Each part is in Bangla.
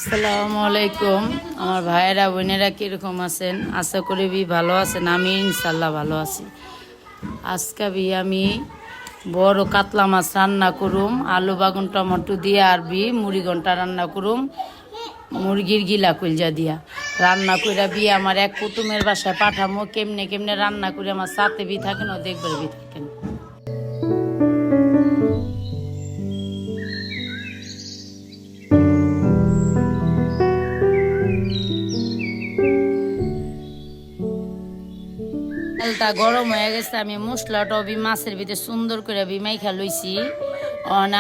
আসসালামু আলাইকুম। আমার ভাইয়েরা বোনেরা কীরকম আছেন? আশা করি ভালো আছেন। আমি ইনশাল্লাহ ভালো আছি। আজকে আমি বড় কাতলা মাছ রান্না করুম, আলু বাগুন টমেটো দিয়ে আর মুড়ি ঘন্টা রান্না করুম মুরগির গিলা কলজা দিয়া রান্না করে আমার এক কুটুমের বাসায় পাঠামো। কেমনে কেমনে রান্না করে আমার সাথে থাকেন ও দেখবার থাকেন। তেলটা গরম হয়ে গেছে, আমি মশলাটা মাছের ভিতরে সুন্দর করে মাইখা লইছি।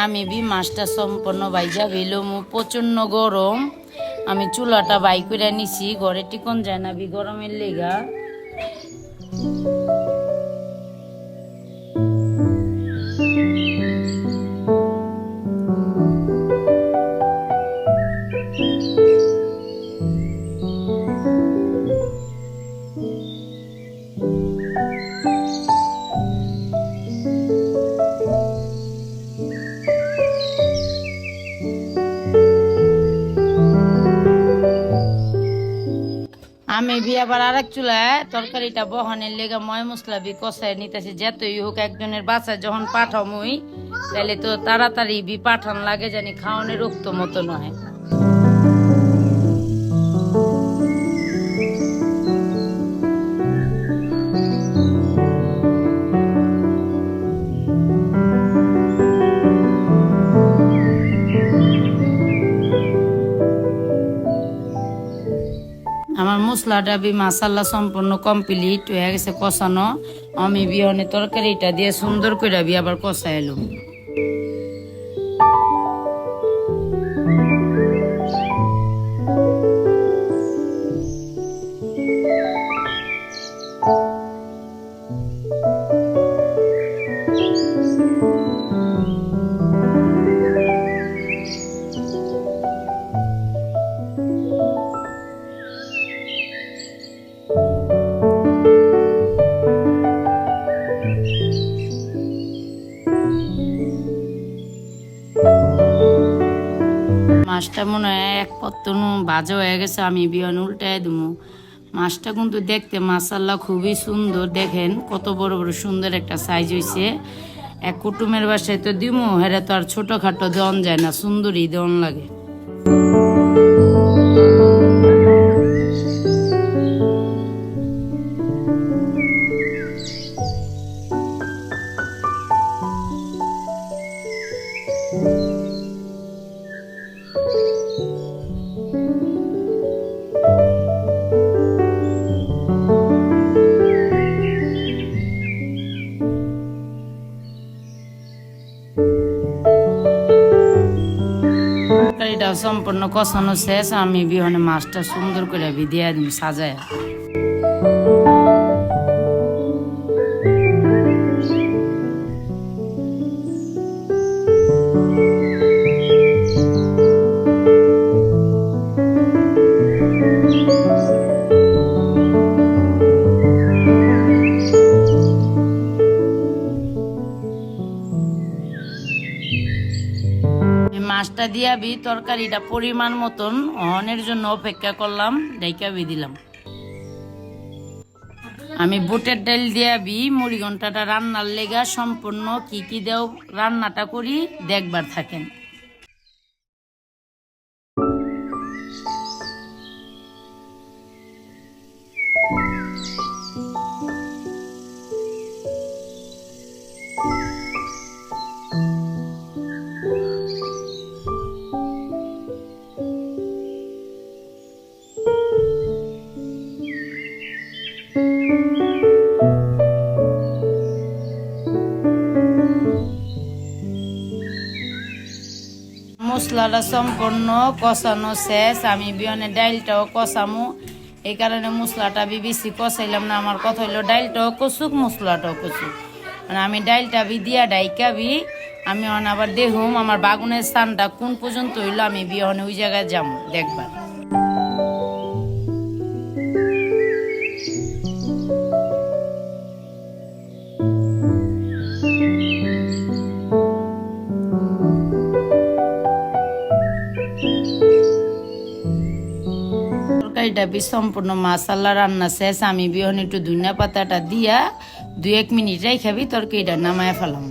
আমি মাছটা সম্পূর্ণ ভাইজা ভিলুম। প্রচন্ড গরম, আমি চুলাটা বাই করে নিছি, ঘরে টিকন যায় না গরমের লেগা। আমি আবার আরেক চুলায় তরকারিটা বহানের লেগে ময় মশলা কষায় নিতেছি। যেতই হোক একজনের বাসায় যখন পাঠামই, তাহলে তো তাড়াতাড়ি পাঠান লাগে, জানি খাওয়ানোর রক্ত মতো নয়। আমার মশলাটা মাসাল্লা সম্পূর্ণ কমপ্লিট হয়ে গেছে কষানো। আমি অনেক তরকারিটা দিয়ে সুন্দর করে আবার কষা এলো। মাছটা মনে হয় এক পত্তন ভাজা হয়ে গেছে, আমি উল্টায় দেবো। মাছটা কিন্তু দেখতে মাসাল্লা খুবই সুন্দর, দেখেন কত বড় বড় সুন্দর একটা সাইজ হয়েছে। এক কুটুমের বাসায় তো দিমু, হেরা তো আর ছোটখাটো দেওয়ান যায় না, সুন্দরই দেওয়ান লাগে। তরকারিটা সম্পূর্ণ কষানো শেষ, আমি বিহনে মাছটা সুন্দর করে দিয়ে দিই সাজায়। মাছটা দিয়া তরকারিটা পরিমাণ মতন অনের জন্য অপেক্ষা করলাম, ডাইকা দিলাম। আমি বুটের ডাল দিয়া মুড়ি ঘন্টাটা রান্নার লেগা সম্পূর্ণ কি কি দেও রান্নাটা করি দেখবার থাকেন। মশলাটা সম্পূর্ণ কষানো শেষ, আমি বিয়নের ডাইলটাও কষামু। এই কারণে মশলাটা বেশি কষাইলাম না। আমার কথা হইলো ডাইলটাও কষুক মশলাটাও কষুক, মানে আমি ডাইলটা দিয়া ডাইকা আমি আবার দেখুম আমার বাগুনের স্থানটা কোন পর্যন্ত হইলো, আমি বিয়নে ওই জায়গায় যাম দেখবার। তরকারিটা বি সম্পূর্ণ মাসাল্লা রান্না শেষ। আমি বিহন একটু ধনিয়া পাতাটা দিয়া 2-1 মিনিট রেখাবি তরকারিটা নামায় ফেলাম।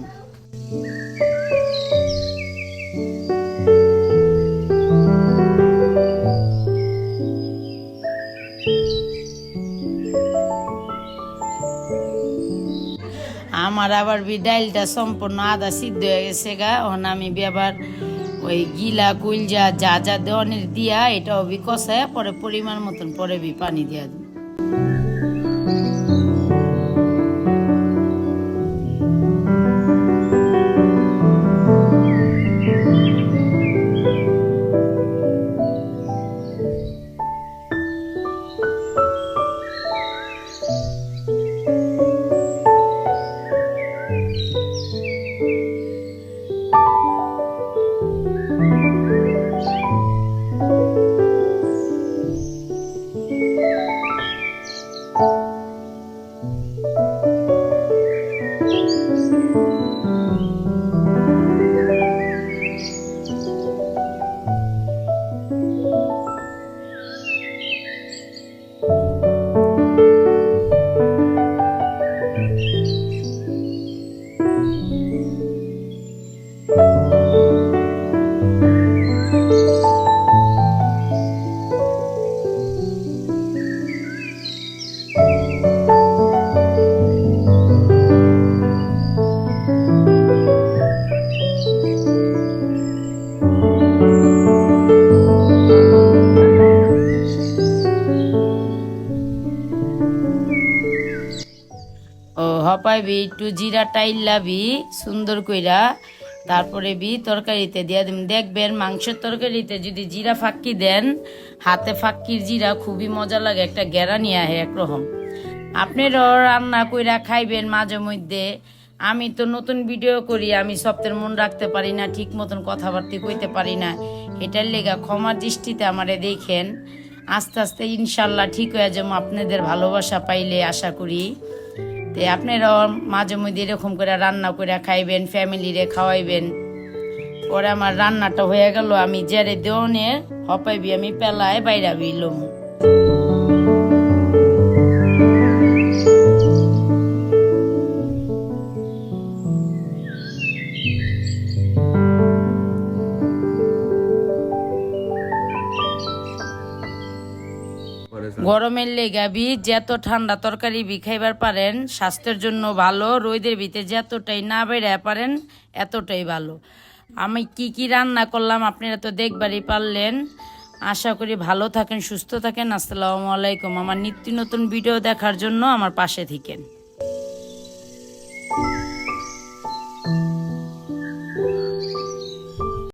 আমার আবার ডাইলটা সম্পূর্ণ আধা সিদ্ধ হয়ে গেছে গা। ওখানে আমি আবার ওই গিলা কুলজা যা যা দেওয়ানের দিয়া এটাও কষায় পরে পরিমাণ মতন পরে পানি দিয়া দিই। ও হপাইবি একটু জিরা টাইলাবি সুন্দর কইরা, তারপরে তরকারিতে দিয়া দিন। দেখবেন মাংসের তরকারিতে যদি জিরা ফাঁকি দেন, হাতে ফাঁকির জিরা খুবই মজা লাগে, একটা গেরানি আহে একরকম। আপনারও রান্না কইরা খাইবেন মাঝে মধ্যে। আমি তো নতুন ভিডিও করি, আমি সপ্তাহের মন রাখতে পারি না, ঠিক মতন কথাবার্তা কইতে পারি না, এটার লেগা ক্ষমার দৃষ্টিতে আমারে দেখেন। আস্তে আস্তে ইনশাল্লাহ ঠিক হয়ে যাবো আপনাদের ভালোবাসা পাইলে আশা করি। তো আপনারাও মাঝে মধ্যে এরকম করে রান্না করে খাইবেন, ফ্যামিলিরে খাওয়াইবেন। পরে আমার রান্নাটা হয়ে গেল, আমি জেরে দেওয়ানের হপাইবি আমি পেলায় বাইরাবি লম। গরমের লেগা যত ঠান্ডা তরকারি খাইবার পারেন স্বাস্থ্যের জন্য ভালো। রোদের ভিতরে যতটাই না বেড়ে পারেন এতটাই ভালো। আমি কি কি রান্না করলাম আপনারা তো দেখবারই পারলেন। আশা করি ভালো থাকেন, সুস্থ থাকেন। আসসালামু আলাইকুম। আমার নিত্য নতুন ভিডিও দেখার জন্য আমার পাশে থাকেন।